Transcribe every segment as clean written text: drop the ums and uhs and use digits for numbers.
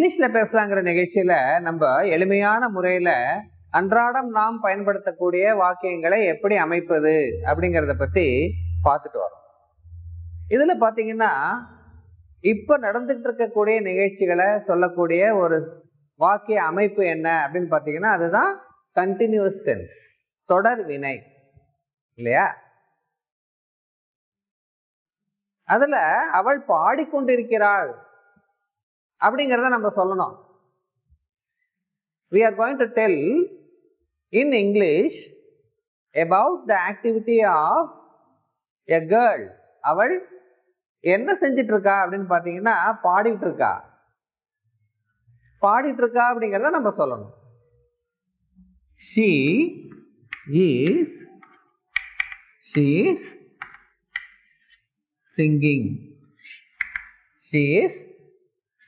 இங்கிலீஷ்ல பேசலாங்கிற நிகழ்ச்சியில நம்ம எளிமையான முறையில அன்றாடம் நாம் பயன்படுத்தக்கூடிய வாக்கியங்களை எப்படி அமைப்பது அப்படிங்கிறத பத்தி பார்த்துட்டு வரோம். இதுல பாத்தீங்கன்னா இப்ப நடந்துட்டு இருக்கக்கூடிய நிகழ்ச்சிகளை சொல்லக்கூடிய ஒரு வாக்கிய அமைப்பு என்ன அப்படின்னு பாத்தீங்கன்னா அதுதான் கண்டினியூஸ் டென்ஸ், தொடர் வினை இல்லையா? அதுல அவள் பாடிக்கொண்டிருக்கிறாள் அப்படிங்கிறத நம்ம சொல்லணும். We are going to tell in English about the activity of a girl. அவள் என்ன செஞ்சிட்டு இருக்கா அப்படின்னு பாத்தீங்கன்னா பாடிட்டு இருக்கா. பாடிட்டு இருக்கா அப்படிங்கிறத நம்ம சொல்லணும். She is singing. She is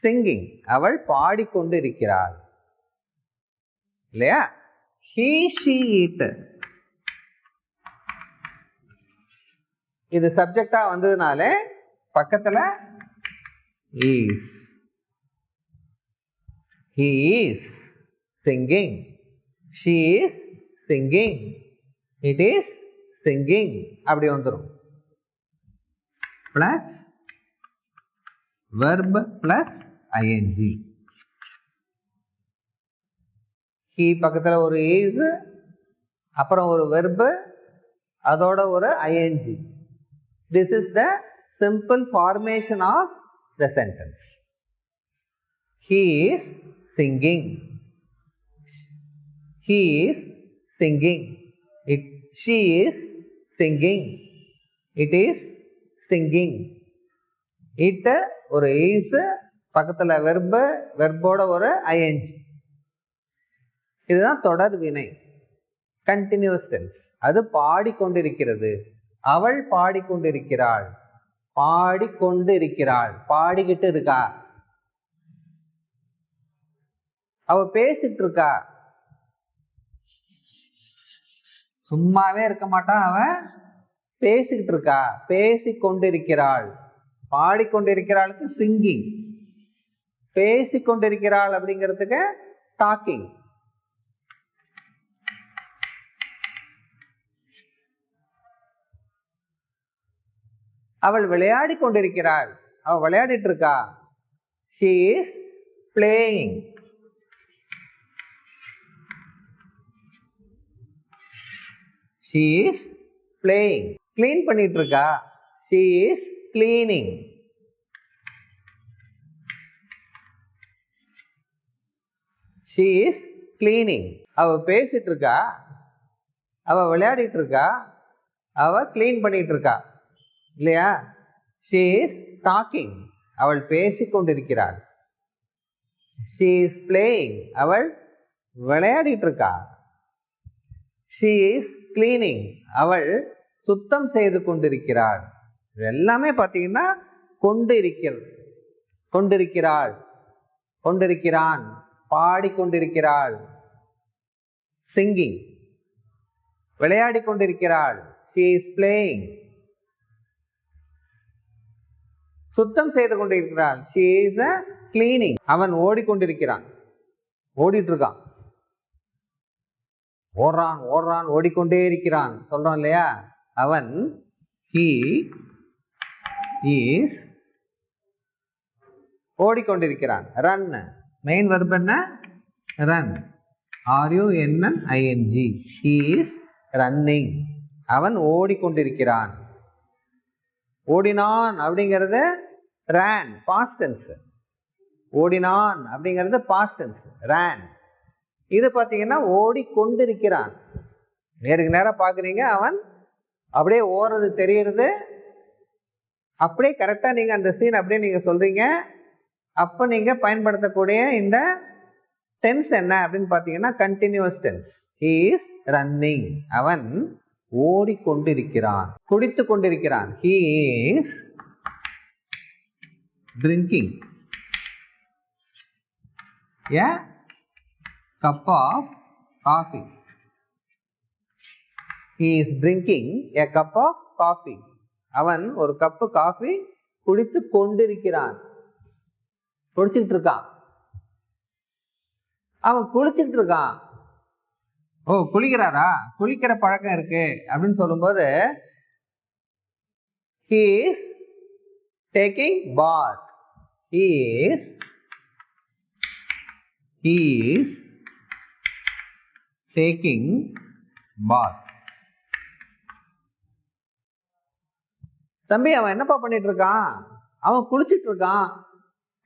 singing. அவள் பாடிக்கொண்டு இருக்கிறாள் இல்லையா? He, she, it. இது சப்ஜெக்டா வந்ததுனால பக்கத்துல is. He is singing. She is singing. It is singing. அப்படி வந்துரும். Plus verb plus ing. He பக்கத்துல ஒரு is, அப்புறம் ஒரு verb, அதோட ஒரு ing. This is the simple formation of the sentence. He is singing. He is singing. She is singing. It is singing. It ஒரு is, பக்கத்துல verb, verb-ஓட ஒரு ing. இதுதான் தொடர் வினை, கண்டினியூஸ் டென்ஸ். அது பாடிக்கொண்டிருக்கிறது. அவள் பாடிக்கொண்டிருக்கிறாள். பாடிக்கொண்டு இருக்கிறாள், பாடிக்கிட்டு இருக்கா. அவ பேசிட்டு இருக்கா, சும்மாவே இருக்க மாட்டான், அவன் பேசிக்கிட்டு இருக்கா. பேசிக்கொண்டிருக்கிறாள். பாடிக்கொண்டிருக்கிறாளுக்கு சிங்கிங், பேசிக்கொண்டிருக்கிறாள் அப்படிங்கிறதுக்கு டாக்கிங். அவள் விளையாடி கொண்டிருக்கிறாள். அவள் விளையாடிட்டு இருக்கா. She is playing. She is playing. Clean பண்ணிட்டு இருக்கா. She is cleaning. She is cleaning. அவ பேசிட்டு இருக்கா, அவ விளையாடிட்டு இருக்கா, அவ கிளீன் பண்ணிட்டு இருக்கா இல்லையா? She is talking. அவள் பேசிக்கொண்டிருக்கிறாள். She is playing. அவள் விளையாடிட்டு இருக்கா. She is cleaning. அவள் சுத்தம் செய்து கொண்டிருக்கிறாள். எல்லாமே பார்த்தீங்கன்னா கொண்டிருக்கிறது, கொண்டிருக்கிறாள், கொண்டிருக்கிறான், பாடிக்கொண்டிருக்கிறாள், சிங்கிங், விளையாடி கொண்டிருக்கிறாள். She is playing. சுத்தம் செய்து கொண்டிருக்கிறாள். She is cleaning. அவன் ஓடிக்கொண்டிருக்கிறான், ஓடிட்டு இருக்கான், ஓடுறான் ஓடுறான் ஓடிக்கொண்டே இருக்கிறான் சொல்றோம் இல்லையா? அவன் he is ஓடிக்கொண்டிருக்கிறான். ரன், மெயின் வெர்ப் என்ன? Run. RUNNING. He is running. அவன் ஓடிக்கொண்டிருக்கிறான். ஓடினான் அப்படிங்கிறது ran, past tense. ஓடினான் அப்படிங்கிறது past tense, ran. இது பார்த்தீங்கன்னா ஓடிக்கொண்டிருக்கிறான். நேருக்கு நேரம் பார்க்குறீங்க, அவன் அப்படியே ஓடுறது தெரியுறது. அப்படியே கரெக்டாக நீங்கள் அந்த சீன் அப்படியே நீங்கள் சொல்றீங்க. அப்போ நீங்கள் பயன்படுத்தக்கூடிய இந்த டென்ஸ் என்ன அப்படின்னு பார்த்தீங்கன்னா continuous tense. He is running. அவன் ஓடிக்கொண்டிருக்கிறான், குடித்து கொண்டிருக்கிறான். He is drinking a cup of coffee. He is drinking a cup of coffee. அவன் ஒரு கப்பு காஃபி குடித்து கொண்டிருக்கிறான், குடிச்சிட்டு இருக்கான். அவன் குளிச்சுக்கிட்டு இருக்கான். ஓ, குளிக்கிறாரா, குளிக்கிற பழக்கம் இருக்கு அப்படின்னு சொல்லும்போது he is taking bath. he is taking bath. தம்பி, அவன் என்னப்பா பண்ணிட்டு இருக்கான்? அவன் குளிச்சுட்டு இருக்கான்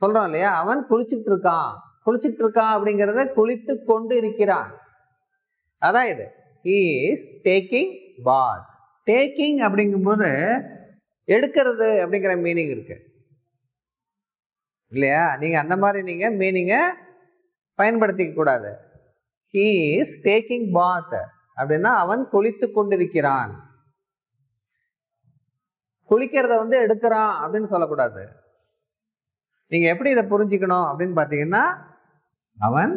சொல்றான் இல்லையா? அவன் குளிச்சுட்டு இருக்கான். குளிச்சுட்டு இருக்கான் அப்படிங்கறத குளித்து கொண்டு இருக்கிறான். அதான் இது he is taking bath. Taking அப்படிங்கும்போது எடுக்கிறது அப்படிங்கிற மீனிங் இருக்கு இல்லையா? நீங்க அந்த மாதிரி நீங்க மீனிங்கை பயன்படுத்திக்க கூடாது. he is taking bath அப்படின்னா அவன் குளித்து கொண்டிருக்கிறான். குளிக்கிறத எடுக்கிறான் அப்படின்னு சொல்லக்கூடாது. நீங்க எப்படி இதை புரிஞ்சுக்கணும் அப்படின்னு பாத்தீங்கன்னா, அவன்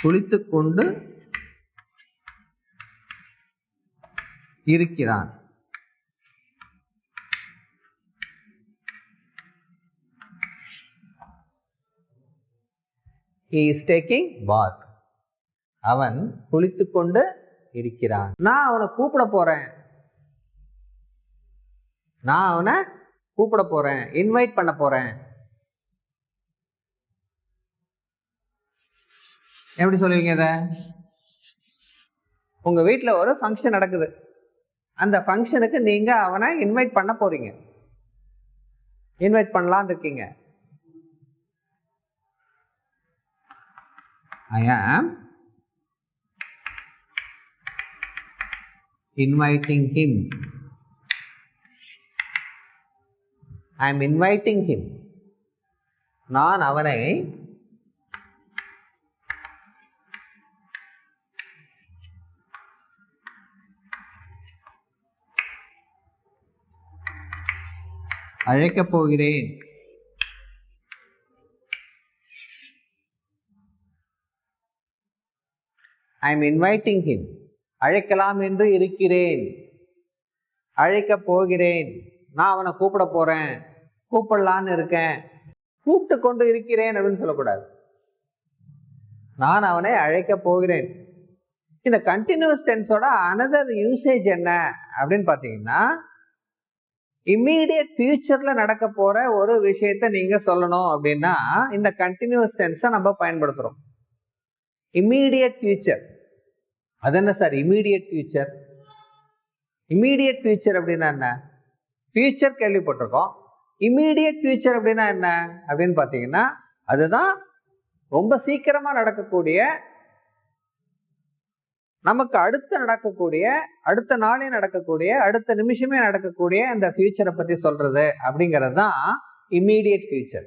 குளித்துக் கொண்டு இருக்கிறான். he is taking bath. அவன் குளித்துக் கொண்டு இருக்கிறான். நான் அவனை கூப்பிட போறேன். நான் அவனை கூப்பிட போறேன், இன்வைட் பண்ண போறேன். எப்படி சொல்லுவீங்க இத? உங்க வீட்டுல ஒரு ஃபங்க்ஷன் நடக்குது. அந்த ஃபங்க்ஷனுக்கு நீங்க அவனை இன்வைட் பண்ண போறீங்க. இன்வைட் பண்ணலாம்னு இருக்கீங்க. I am inviting him. I am inviting him. நான் அவனை அழைக்கப் போகிறேன். I am inviting him. அழைக்கலாம் என்று இருக்கிறேன். அழைக்கப் போகிறேன். நான் அவனை கூப்பிட போறேன், கூப்பிடலான்னு இருக்கேன், கூப்பிட்டு கொண்டு இருக்கிறேன் அப்படின்னு சொல்லக்கூடாது. நான் அவனை அழைக்க போகிறேன். இந்த கண்டினியூஸ் டென்ஸோட அனதர் யூசேஜ் என்ன அப்படின்னு பாத்தீங்கன்னா, இம்மீடியட் ஃபியூச்சர்ல நடக்க போற ஒரு விஷயத்த நீங்க சொல்லணும் அப்படின்னா இந்த கண்டினியூஸ் டென்ஸை நம்ம பயன்படுத்துறோம். Immediate future. அது என்ன sir immediate future? Immediate future அப்படின்னா என்ன? ஃபியூச்சர் கேள்விப்பட்டிருக்கோம். இம்மீடியட் ஃபியூச்சர் அப்படின்னா என்ன அப்படின்னு பார்த்தீங்கன்னா, அதுதான் ரொம்ப சீக்கிரமா நடக்கக்கூடிய, நமக்கு அடுத்து நடக்கக்கூடிய, அடுத்த நாளே நடக்கக்கூடிய, அடுத்த நிமிஷமே நடக்கக்கூடிய அந்த ஃபியூச்சரை பத்தி சொல்றது அப்படிங்கிறது தான் இம்மீடியட் ஃபியூச்சர்.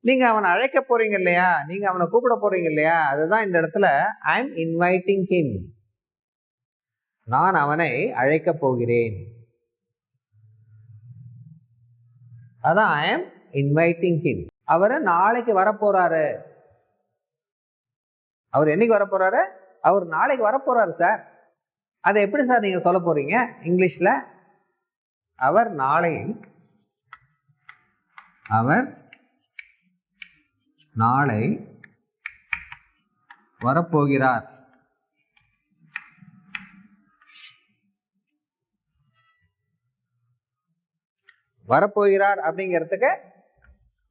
நீங்க அவனை அழைக்க போறீங்க இல்லையா, நீங்க அவனை கூப்பிட போறீங்க இல்லையா, அதுதான் இந்த இடத்துல ஐ எம் இன்வைட்டிங் ஹிம். நான் அவனை அழைக்க போகிறேன். அதான் ஐ எம் இன்வைட்டிங் ஹிம். அவரு நாளைக்கு வரப்போறாரு. அவர் என்னைக்கு வரப்போறாரு? அவர் நாளைக்கு வரப்போறாரு சார். அதை எப்படி சார் நீங்க சொல்ல போறீங்க இங்கிலீஷ்ல? அவர் நாளை வரப்போகிறார். வரப்போகிறார் அப்படிங்கிறதுக்கு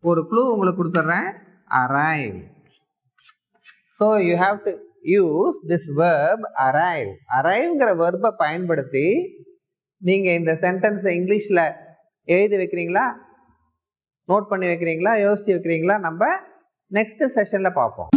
ஒரு க்ளூ உங்களுக்கு கொடுத்துட்றேன். arrive. So you have to use this verb arrive. arriveங்கிற வெர்பை பயன்படுத்தி நீங்க இந்த சென்டென்ஸை இங்கிலீஷ்ல எழுதி வைக்கிறீங்களா, நோட் பண்ணி வைக்கிறீங்களா, யோசிச்சு வைக்கிறீங்களா? நம்ம நெக்ஸ்ட் செஷன்ல பார்ப்போம்.